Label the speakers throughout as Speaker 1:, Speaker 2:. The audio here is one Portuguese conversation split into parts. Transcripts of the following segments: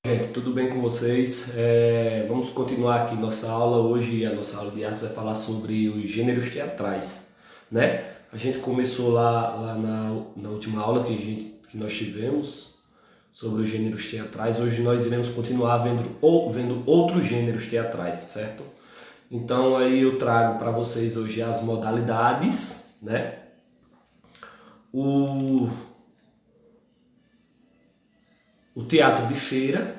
Speaker 1: Gente, tudo bem com vocês? Vamos continuar aqui nossa aula. Hoje a nossa aula de artes vai falar sobre os gêneros teatrais, né? A gente começou lá na última aula que nós tivemos sobre os gêneros teatrais. Hoje nós iremos continuar vendo outros gêneros teatrais, certo? Então aí eu trago para vocês hoje as modalidades, né? O teatro de feira,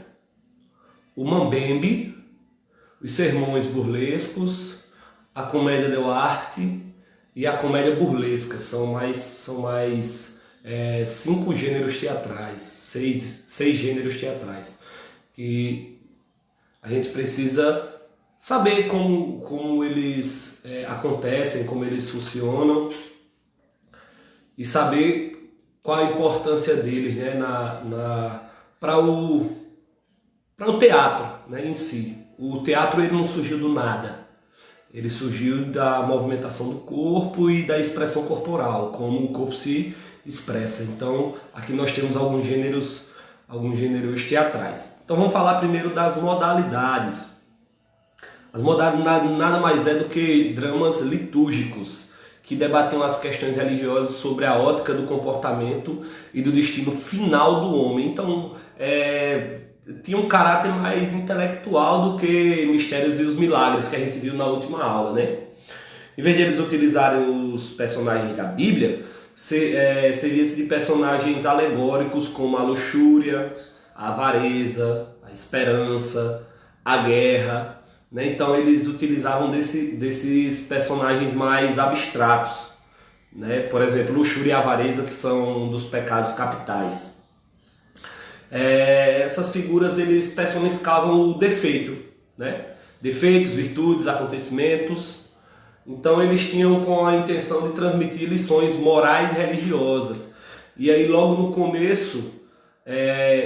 Speaker 1: o mambembe, os sermões burlescos, a comédia dell'arte e a comédia burlesca. São mais 5 gêneros teatrais, seis gêneros teatrais, que a gente precisa saber como eles acontecem, como eles funcionam e saber qual a importância deles, né, para o teatro, né, em si. O teatro ele não surgiu do nada. Ele surgiu da movimentação do corpo e da expressão corporal, como o corpo se expressa. Então, aqui nós temos alguns gêneros teatrais. Então, vamos falar primeiro das modalidades. As modalidades nada mais é do que dramas litúrgicos, que debatiam as questões religiosas sobre a ótica do comportamento e do destino final do homem. Então, tinha um caráter mais intelectual do que Mistérios e os Milagres, que a gente viu na última aula, né? Em vez de eles utilizarem os personagens da Bíblia, seria-se de personagens alegóricos como a luxúria, a avareza, a esperança, a guerra, né? Então eles utilizavam desses personagens mais abstratos, né? Por exemplo, luxúria e avareza, que são dos pecados capitais. Essas figuras eles personificavam o defeito, né? Defeitos, virtudes, acontecimentos. Então eles tinham com a intenção de transmitir lições morais e religiosas. E aí logo no começo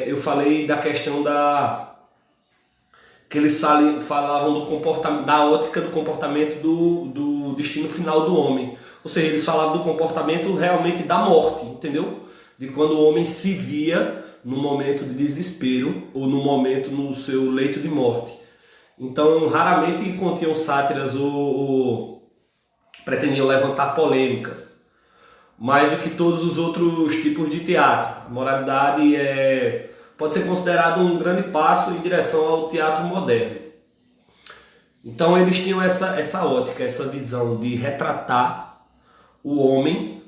Speaker 1: eu falei da questão que eles falavam do comportamento, da ótica do comportamento do destino final do homem. Ou seja, eles falavam do comportamento realmente da morte, entendeu? De quando o homem se via no momento de desespero ou no seu leito de morte. Então, raramente continham sátiras ou pretendiam levantar polêmicas, mais do que todos os outros tipos de teatro. A moralidade pode ser considerado um grande passo em direção ao teatro moderno. Então eles tinham essa ótica, essa visão de retratar o homem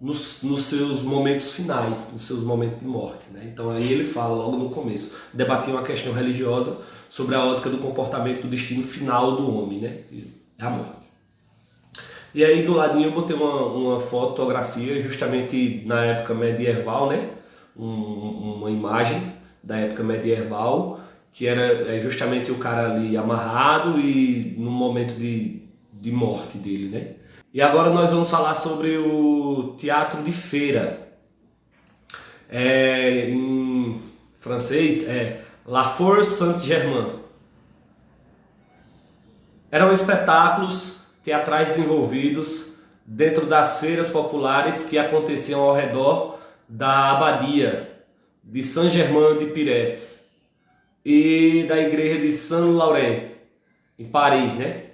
Speaker 1: nos seus momentos finais, nos seus momentos de morte, né? Então aí ele fala logo no começo, debatia uma questão religiosa sobre a ótica do comportamento do destino final do homem, né? Que é a morte. E aí do ladinho eu botei uma fotografia justamente na época medieval, né? Uma imagem da época medieval, que era justamente o cara ali amarrado e no momento de morte dele, né? E agora nós vamos falar sobre o teatro de feira. Em francês é La Foire Saint-Germain. Eram espetáculos teatrais desenvolvidos dentro das feiras populares que aconteciam ao redor da abadia de Saint-Germain-de-Pires e da igreja de Saint-Laurent, em Paris, né?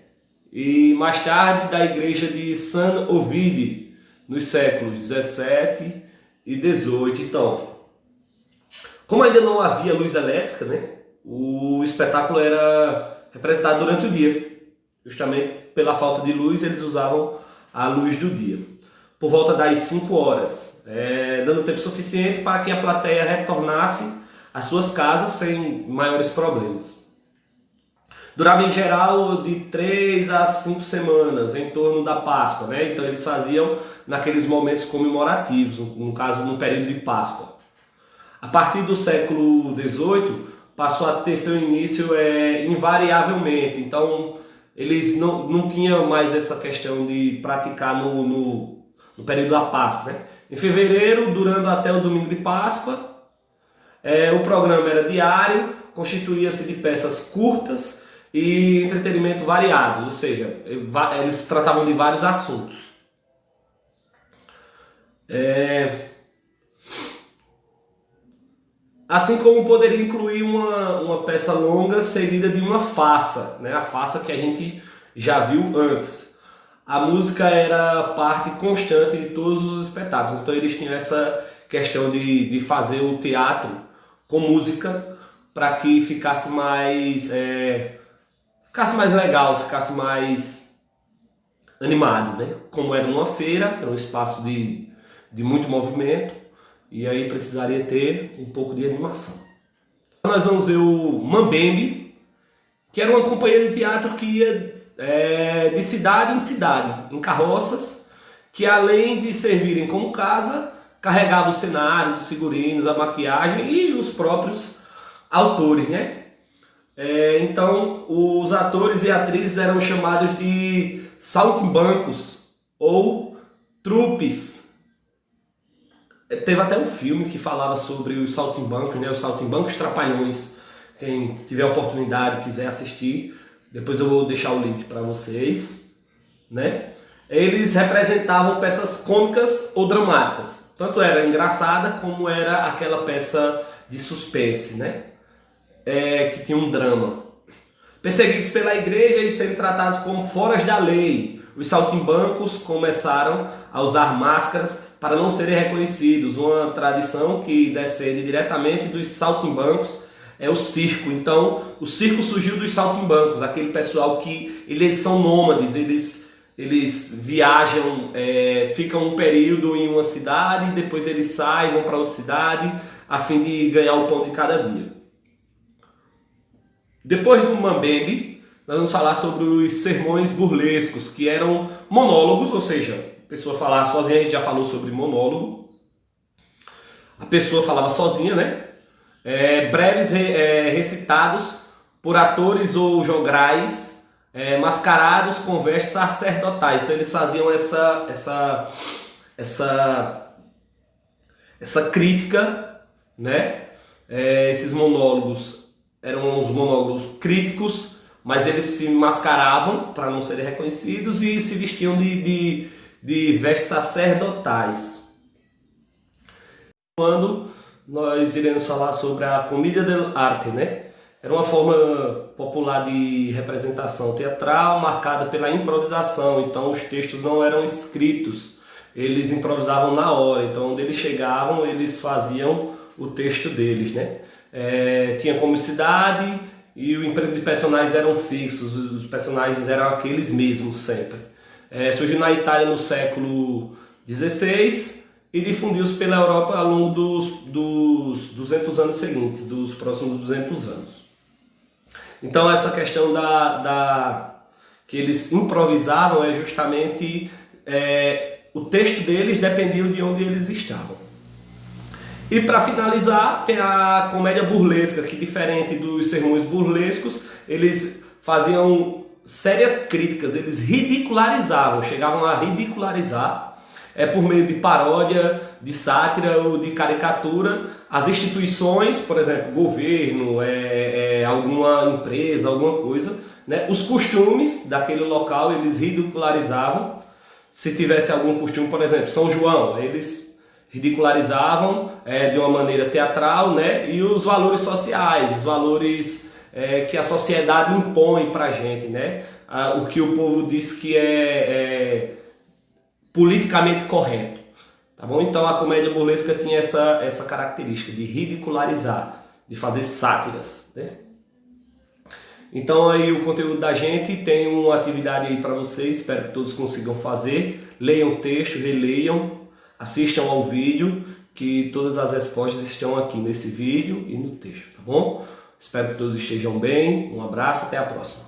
Speaker 1: E mais tarde da igreja de Saint-Ovide, nos séculos 17 e 18. Então, como ainda não havia luz elétrica, né? O espetáculo era representado durante o dia. Justamente pela falta de luz, eles usavam a luz do dia. Por volta das 5 horas, dando tempo suficiente para que a plateia retornasse às suas casas sem maiores problemas. Durava em geral de 3 a 5 semanas, em torno da Páscoa, né? Então eles faziam naqueles momentos comemorativos, no caso no período de Páscoa. A partir do século XVIII, passou a ter seu início invariavelmente. Então eles não tinham mais essa questão de praticar no período da Páscoa, né? Em fevereiro, durando até o domingo de Páscoa, o programa era diário, constituía-se de peças curtas e entretenimento variados, ou seja, eles tratavam de vários assuntos. Assim como poderia incluir uma peça longa seguida de uma farsa, né? A farsa que a gente já viu antes. A música era parte constante de todos os espetáculos, então eles tinham essa questão de fazer o teatro com música para que ficasse mais legal, ficasse mais animado, né? Como era uma feira, era um espaço de muito movimento, e aí precisaria ter um pouco de animação. Nós vamos ver o Mambembe, que era uma companhia de teatro que ia de cidade em cidade, em carroças, que além de servirem como casa, carregavam os cenários, os figurinos, a maquiagem e os próprios autores, né? Então, os atores e atrizes eram chamados de saltimbancos ou trupes. Teve até um filme que falava sobre os saltimbancos, né? Os saltimbancos trapalhões. Quem tiver oportunidade, quiser assistir, depois eu vou deixar o link para vocês, né? Eles representavam peças cômicas ou dramáticas. Tanto era engraçada como era aquela peça de suspense, né? Que tinha um drama. Perseguidos pela igreja e sendo tratados como foras da lei, os saltimbancos começaram a usar máscaras para não serem reconhecidos. Uma tradição que descende diretamente dos saltimbancos é o circo. Então, o circo surgiu dos saltimbancos, aquele pessoal que eles são nômades, eles viajam, ficam um período em uma cidade, depois eles saem, vão para outra cidade, a fim de ganhar o pão de cada dia. Depois do Mambembe, nós vamos falar sobre os sermões burlescos, que eram monólogos, ou seja, a pessoa falar sozinha, a gente já falou sobre monólogo. A pessoa falava sozinha, né? Breves recitados por atores ou jograis mascarados com vestes sacerdotais. Então eles faziam essa crítica, né? Esses monólogos eram os monólogos críticos, mas eles se mascaravam para não serem reconhecidos e se vestiam de vestes sacerdotais. Quando nós iremos falar sobre a commedia dell'arte, né? Era uma forma popular de representação teatral marcada pela improvisação. Então os textos não eram escritos, eles improvisavam na hora. Então onde eles chegavam, eles faziam o texto deles, né? Tinha comicidade e o emprego de personagens eram fixos, os personagens eram aqueles mesmos sempre. Surgiu na Itália no século XVI e difundiu-se pela Europa ao longo dos 200 anos seguintes, dos próximos 200 anos. Então essa questão que eles improvisavam é justamente o texto deles dependia de onde eles estavam. E para finalizar, tem a comédia burlesca, que diferente dos sermões burlescos, eles faziam sérias críticas, eles ridicularizavam, chegavam a ridicularizar, por meio de paródia, de sátira ou de caricatura, as instituições, por exemplo, governo, alguma empresa, alguma coisa, né? Os costumes daquele local eles ridicularizavam. Se tivesse algum costume, por exemplo, São João, eles ridicularizavam de uma maneira teatral, né? E os valores sociais, os valores que a sociedade impõe para a gente, né? O que o povo diz que é politicamente correto, tá bom? Então a comédia burlesca tinha essa característica de ridicularizar, de fazer sátiras, né? Então aí o conteúdo da gente tem uma atividade aí para vocês, espero que todos consigam fazer. Leiam o texto, releiam, assistam ao vídeo, que todas as respostas estão aqui nesse vídeo e no texto, tá bom? Espero que todos estejam bem, um abraço, até a próxima.